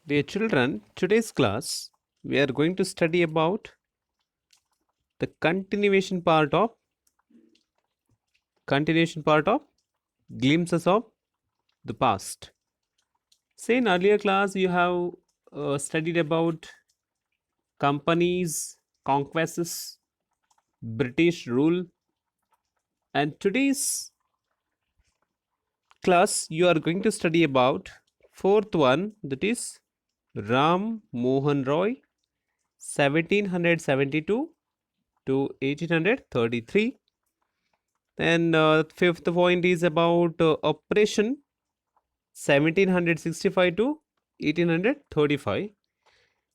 Dear children, today's class we are going to study about the continuation part of glimpses of the past. Say in earlier class you have studied about companies, conquests, British rule, and today's class you are going to study about fourth one, that is Ram Mohan Roy 1772 to 1833. Then fifth point is about Operation 1765 to 1835.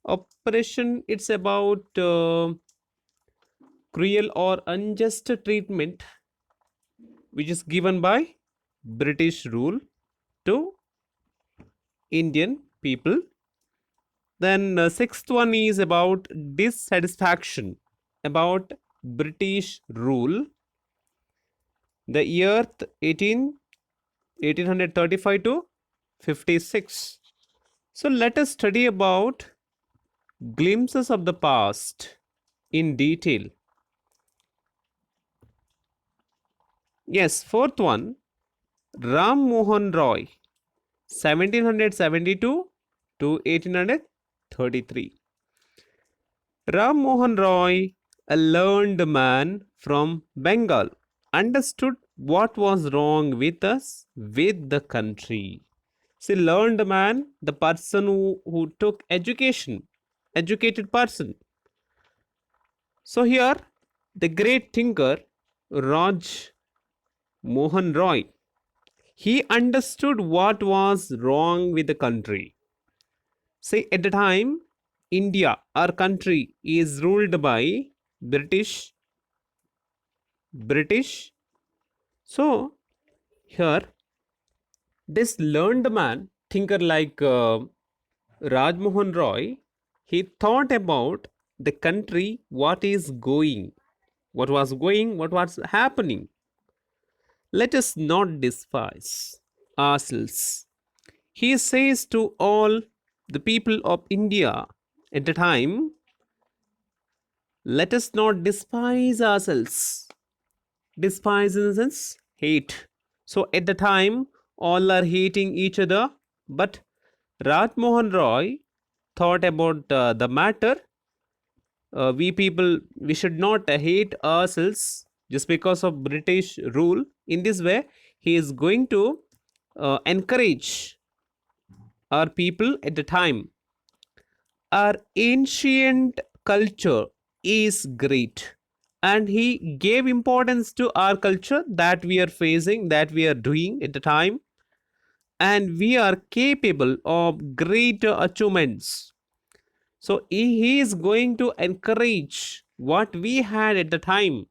Operation, it's about cruel or unjust treatment which is given by British rule to Indian people. Then sixth one is about dissatisfaction about British rule. The year 1835 to 56. So let us study about glimpses of the past in detail. Yes, fourth one, Ram Mohan Roy 1772 to 1833. Ram Mohan Roy, a learned man from Bengal, understood what was wrong with us, with the country. See, learned man, the person who took education, educated person. So here, the great thinker Raj Mohan Roy, he understood what was wrong with the country. See, at the time, India, our country, is ruled by British. British. So here, this learned man, thinker like Raj Mohan Roy, he thought about the country, what was happening. Let us not despise ourselves. He says to all the people of India at the time, let us not despise ourselves. Despise in the sense hate. So at the time, all are hating each other, but Raj Mohan Roy thought about the matter. We people, we should not hate ourselves just because of British rule. In this way, he is going to encourage our people at the time. Our ancient culture is great, and he gave importance to our culture that we are facing, that we are doing at the time, and we are capable of greater achievements. So he is going to encourage what we had at the time.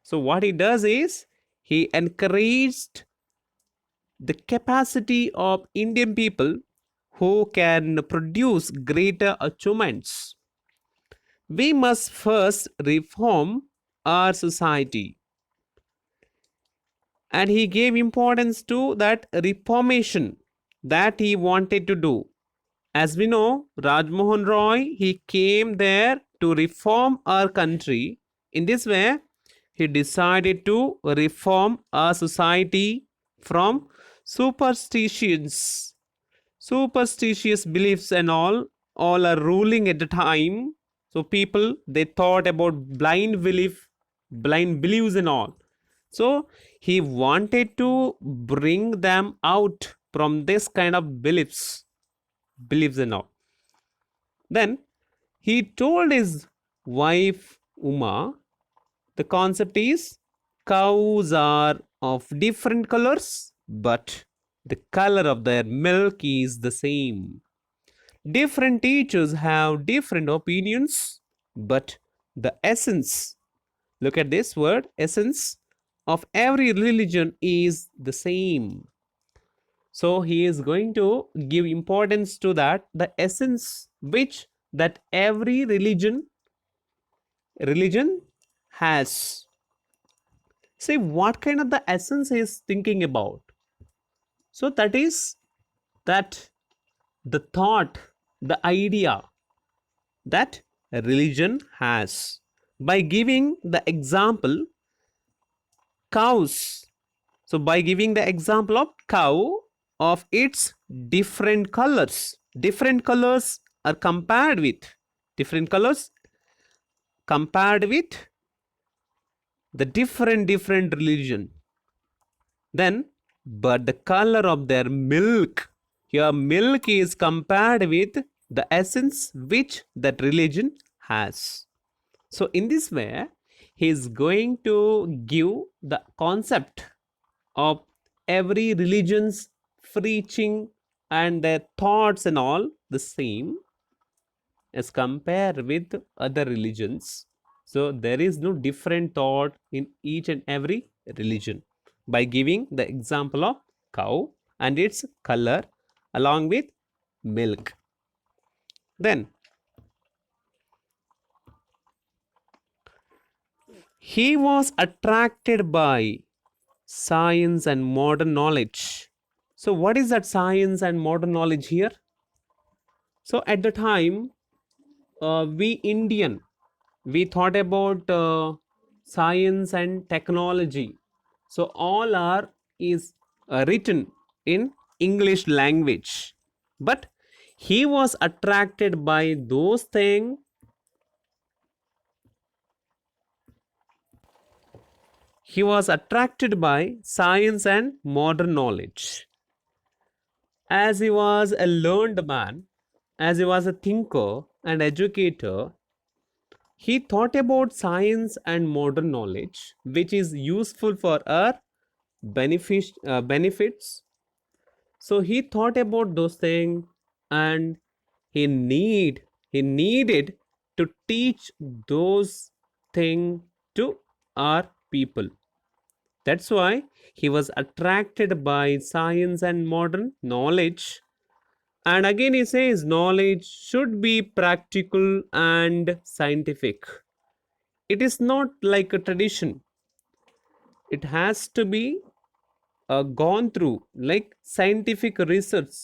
So what he does is he encouraged the capacity of Indian people who can produce greater achievements. We must first reform our society. And he gave importance to that reformation that he wanted to do. As we know, Rajmohan Roy, he came there to reform our country. In this way, he decided to reform our society from superstitions, superstitious beliefs and all are ruling at the time. So people, they thought about blind beliefs and all. So he wanted to bring them out from this kind of beliefs and all. Then he told his wife Uma, the concept is cows are of different colors, but the color of their milk is the same. Different teachers have different opinions, but the essence, look at this word, essence of every religion is the same. So he is going to give importance to that, the essence which that every religion has. See what kind of the essence he is thinking about. So that is that the thought, the idea that religion has by giving the example cows. So by giving the example of cow of its different colors are different colors compared with the different religion. Then, but the color of their milk, your milk is compared with the essence which that religion has. So in this way, he is going to give the concept of every religion's preaching and their thoughts and all the same as compared with other religions. So there is no different thought in each and every religion by giving the example of cow and its color along with milk. Then he was attracted by science and modern knowledge. So what is that science and modern knowledge here? So at the time, we Indian, we thought about science and technology. So all are is written in English language. But he was attracted by those things. He was attracted by science and modern knowledge. As he was a learned man, as he was a thinker and educator, he thought about science and modern knowledge, which is useful for our benefits. So he thought about those things, and he needed to teach those things to our people. That's why he was attracted by science and modern knowledge. And again, he says knowledge should be practical and scientific. It is not like a tradition, it has to be gone through like scientific research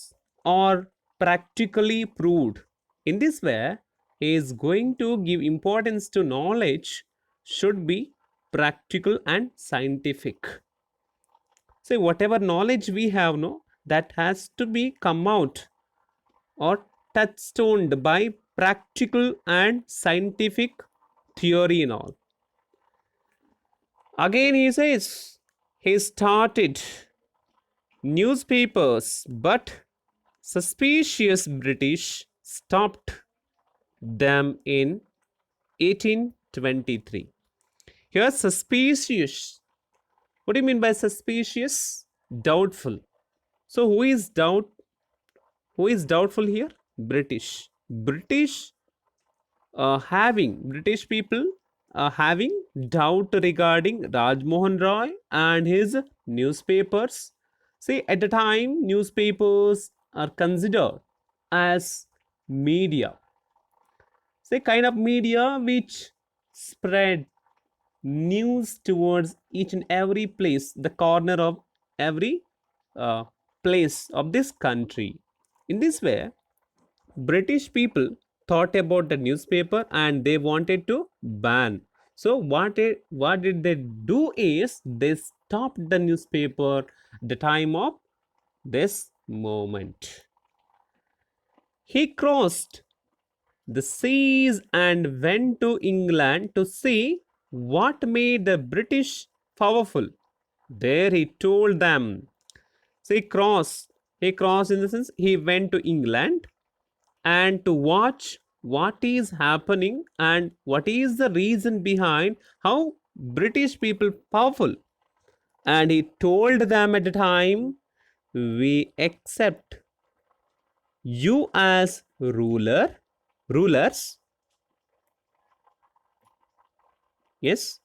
or practically proved. In this way, he is going to give importance to knowledge should be practical and scientific. So whatever knowledge we have, no, that has to be come out or touchstoned by practical and scientific theory and all. Again, he says he started newspapers, but suspicious British stopped them in 1823. Here, suspicious. What do you mean by suspicious? Doubtful. So, who is doubtful here? British. British people having doubt regarding Rajmohan Roy and his newspapers. See, at the time, newspapers are considered as media. Say, kind of media which spread news towards each and every place, the corner of every uh, place of this country. In this way, British people thought about the newspaper and they wanted to ban. So what did they do is they stopped the newspaper the time of this moment. He crossed the seas and went to England to see what made the British powerful. There he told them. So he crossed in the sense he went to England and to watch what is happening and what is the reason behind how British people powerful. And he told them at the time, we accept you as rulers, yes,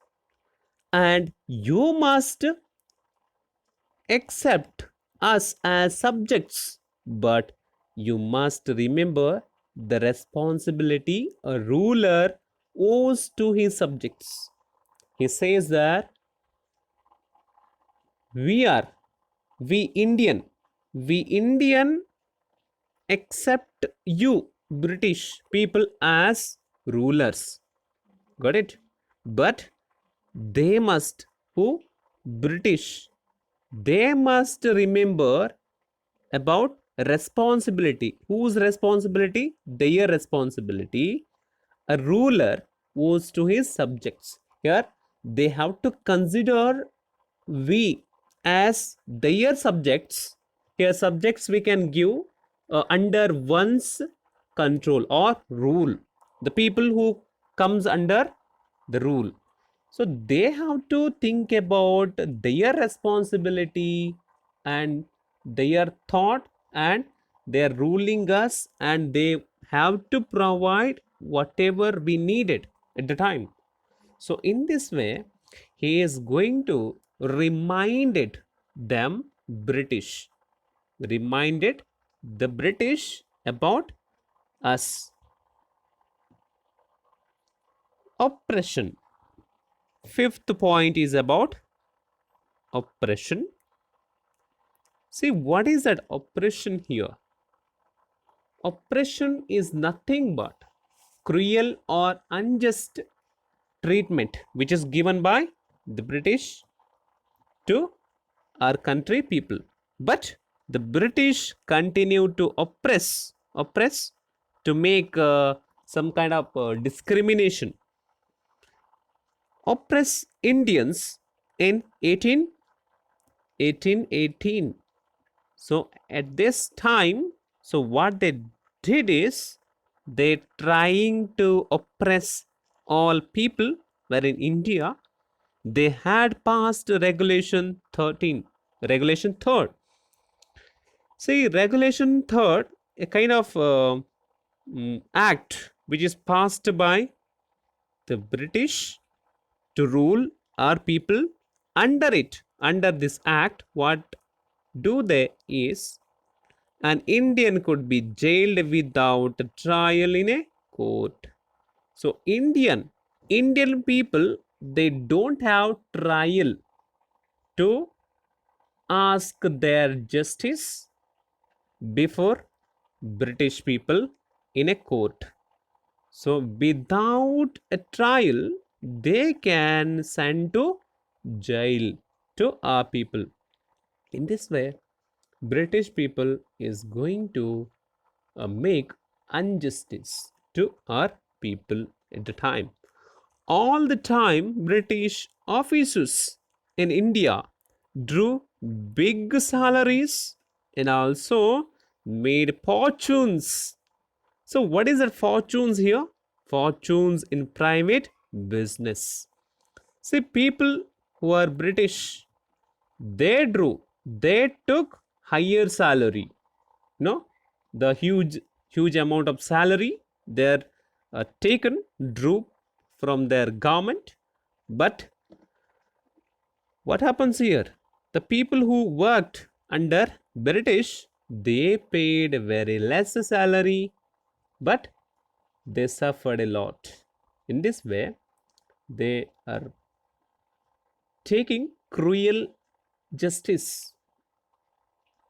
and you must accept us as subjects, but you must remember the responsibility a ruler owes to his subjects. He says that we are, we Indian, we Indian accept you British people as rulers. Got it? But they must, who? British. They must remember about responsibility. Whose responsibility? Their responsibility. A ruler owes to his subjects. Here, they have to consider we as their subjects. Here, subjects we can give under one's control or rule. The people who comes under the rule. So they have to think about their responsibility and their thought, and they're ruling us, and they have to provide whatever we needed at the time. So in this way, he is going to remind it them British, reminded the British about us. Oppression. Fifth point is about oppression. See, what is that oppression here? Oppression is nothing but cruel or unjust treatment which is given by the British to our country people. But the British continue to oppress to make some kind of discrimination, oppress Indians in 1818. So at this time, so what they did is they trying to oppress all people. Where in India they had passed regulation 13, regulation 3rd. See, regulation 3rd, a kind of act which is passed by the British to rule our people. Under it, under this act, what do they is an Indian could be jailed without trial in a court. So Indian people, they don't have trial to ask their justice before British people in a court. So without a trial, they can send to jail to our people. In this way, British people is going to make injustice to our people at the time. All the time, British officers in India drew big salaries and also made fortunes. So, what is that fortunes here? Fortunes in private business. See, people who are British, they took higher salary. No, the huge amount of salary they're taken, drew from their government. But what happens here? The people who worked under British, they paid very less salary, but they suffered a lot. In this way, they are taking cruel justice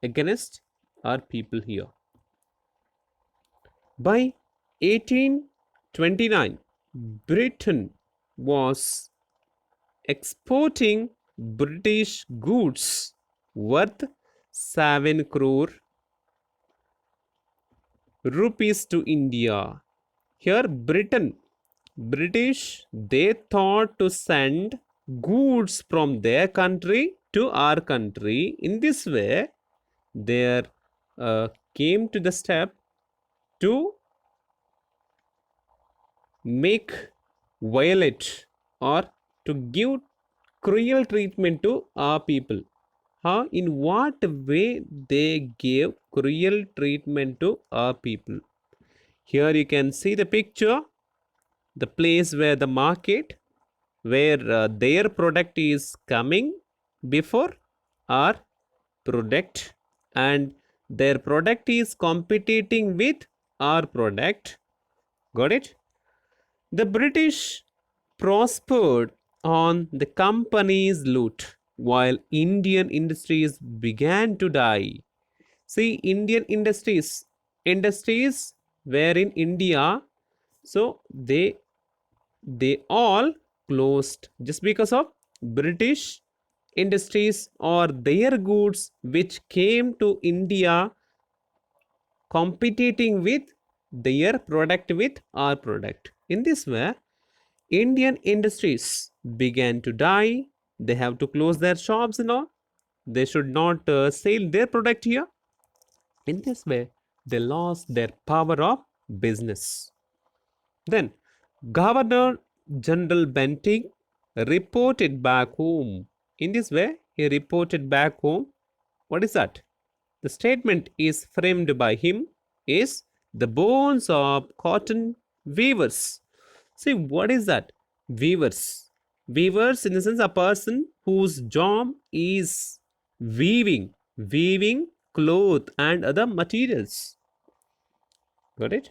against our people here. By 1829, Britain was exporting British goods worth 7 crore rupees to India. Here, British, they thought to send goods from their country to our country. In this way, they came to the step to make violate or to give cruel treatment to our people. How, in what way they gave cruel treatment to our people? Here you can see the picture, the place where the market, where their product is coming before our product, and their product is competing with our product. Got it? The British prospered on the company's loot while Indian industries began to die. See, Indian industries were in India, so they all closed just because of British industries or their goods which came to India competing with their product with our product. In this way, Indian industries began to die. They have to close their shops now. They should not sell their product here. In this way, they lost their power of business. Then, Governor General Bentinck reported back home. In this way, he reported back home. What is that? The statement is framed by him is the bones of cotton weavers. See, what is that? Weavers. Weavers, in the sense, a person whose job is weaving cloth and other materials. Got it?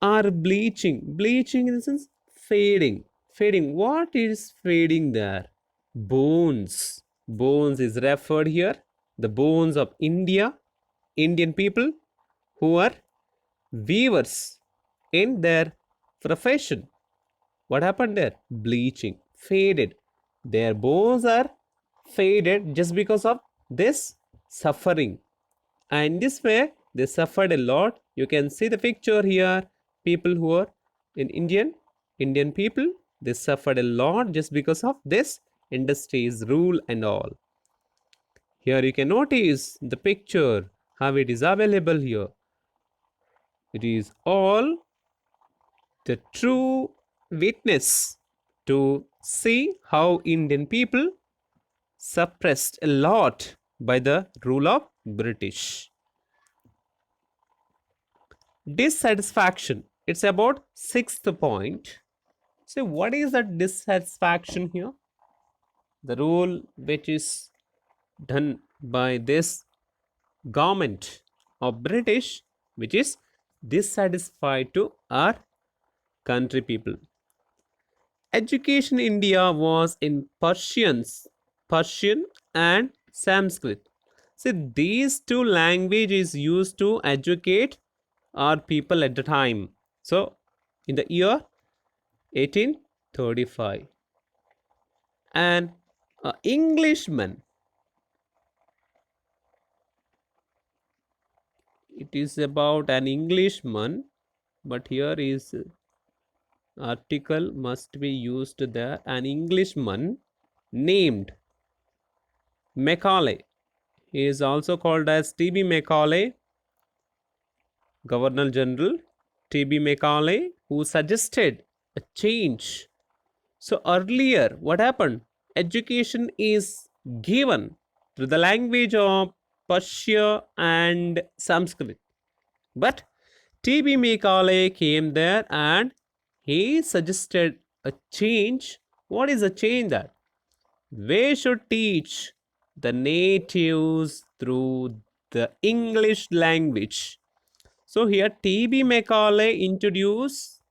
Are bleaching. Bleaching in the sense fading. Fading. What is fading there? Bones. Bones is referred here. The bones of India, Indian people who are weavers in their profession. What happened there? Bleaching. Faded. Their bones are faded just because of this suffering. And this way, they suffered a lot. You can see the picture here. People who are in Indian people, they suffered a lot just because of this industry's rule and all. Here you can notice the picture, how it is available here. It is all the true witness to see how Indian people suppressed a lot by the rule of British. Dissatisfaction. It's about sixth point. So what is the dissatisfaction here? The rule which is done by this government of British, which is dissatisfied to our country people. Education in India was in Persian and Sanskrit. See, these two languages used to educate our people at the time. So, in the year 1835, an Englishman, it is about an Englishman, but here is article must be used there. An Englishman named Macaulay. He is also called as T.B. Macaulay, Governor General T.B. Macaulay, who suggested a change. So earlier, what happened? Education is given through the language of Persia and Sanskrit. But T.B. Macaulay came there and he suggested a change. What is a change that? We should teach the natives through the English language. So here T.B. Macaulay introduced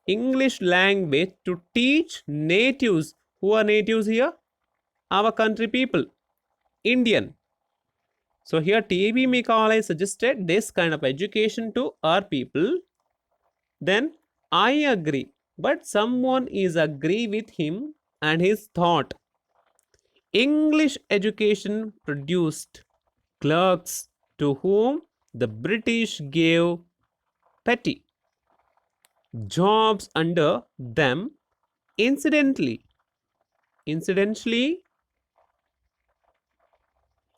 English language to teach natives. Who are natives here? Our country people, Indian. So here T.B. Macaulay suggested this kind of education to our people. Then I agree, but someone is agree with him and his thought. English education produced clerks to whom the British gave petty jobs under them. Incidentally,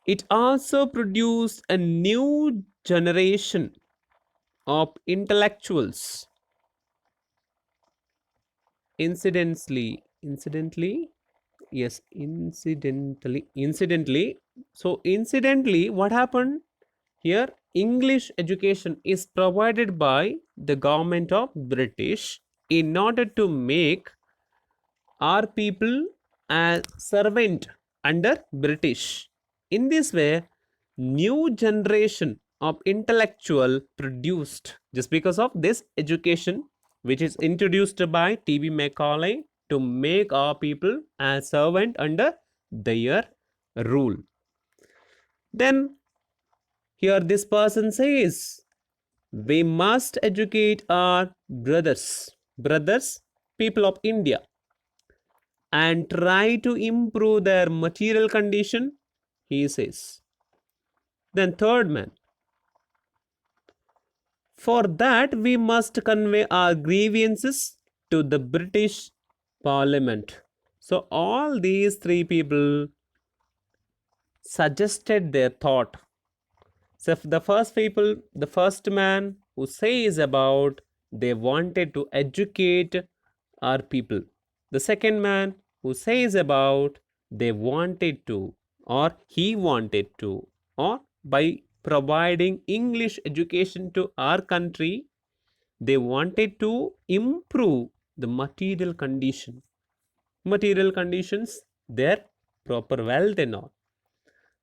it also produced a new generation of intellectuals. Incidentally, yes, incidentally. So, incidentally, what happened here? English education is provided by the government of British in order to make our people a servant under British. In this way, new generation of intellectual produced just because of this education which is introduced by T.B. Macaulay to make our people a servant under their rule. Then here this person says We must educate our brothers, people of India, and try to improve their material condition, he says. Then, third man, for that we must convey our grievances to the British Parliament. So, all these three people suggested their thought. So, the first man who says about they wanted to educate our people. The second man who says about they wanted to, or he wanted to, or by providing English education to our country, they wanted to improve the material condition. Material conditions, their proper wealth and all.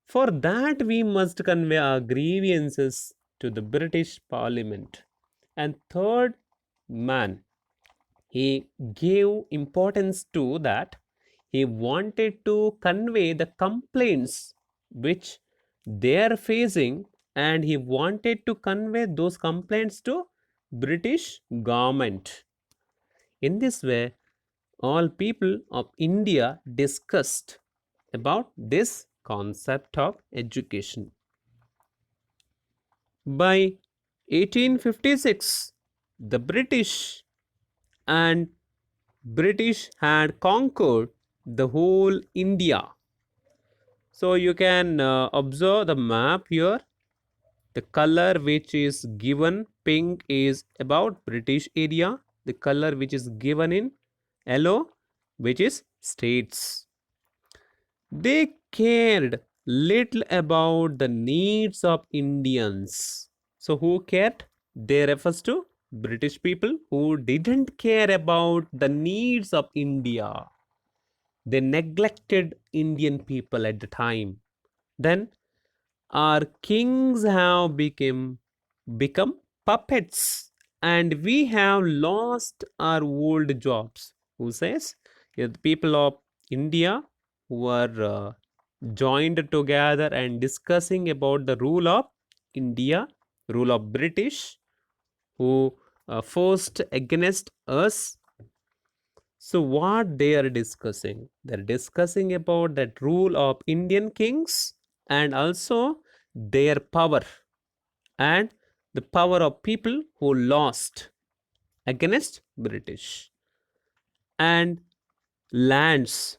For that, we must convey our grievances to the British Parliament. And third man, he gave importance to that. He wanted to convey the complaints which they are facing, and he wanted to convey those complaints to British government. In this way, all people of India discussed about this concept of education. By 1856, the and British had conquered the whole India. So you can observe the map here. The color which is given pink is about British area. The color which is given in yellow, which is states. They cared little about the needs of Indians. So, who cared? They refers to British people who didn't care about the needs of India. They neglected Indian people at the time. Then our kings have become puppets, and we have lost our old jobs. Who says? Yeah, the people of India who are joined together and discussing about the rule of India, rule of British, who forced against us. So, what they are discussing? They're discussing about that rule of Indian kings and also their power and the power of people who lost against British and lands.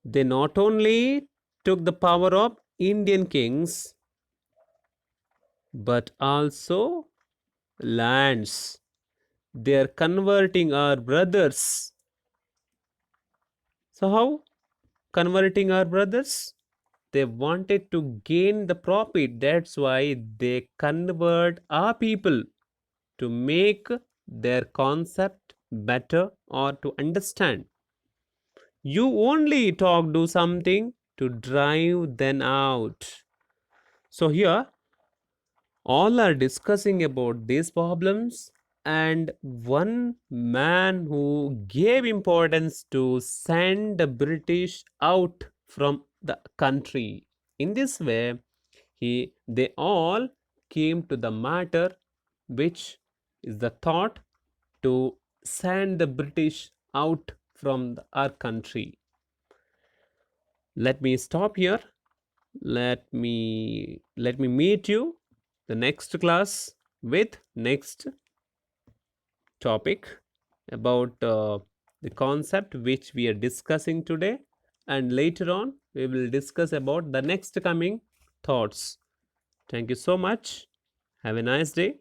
They not only took the power of Indian kings but also lands. They are converting our brothers. So, how converting our brothers? They wanted to gain the profit. That's why they convert our people to make their concept better or to understand. You only talk, do something to drive them out. So, here all are discussing about these problems, and one man who gave importance to send the British out from the country. In this way, they all came to the matter, which is the thought to send the British out from our country. Let me stop here. Let me meet you the next class with next topic about the concept which we are discussing today, and later on we will discuss about the next coming thoughts. Thank you so much. Have a nice day.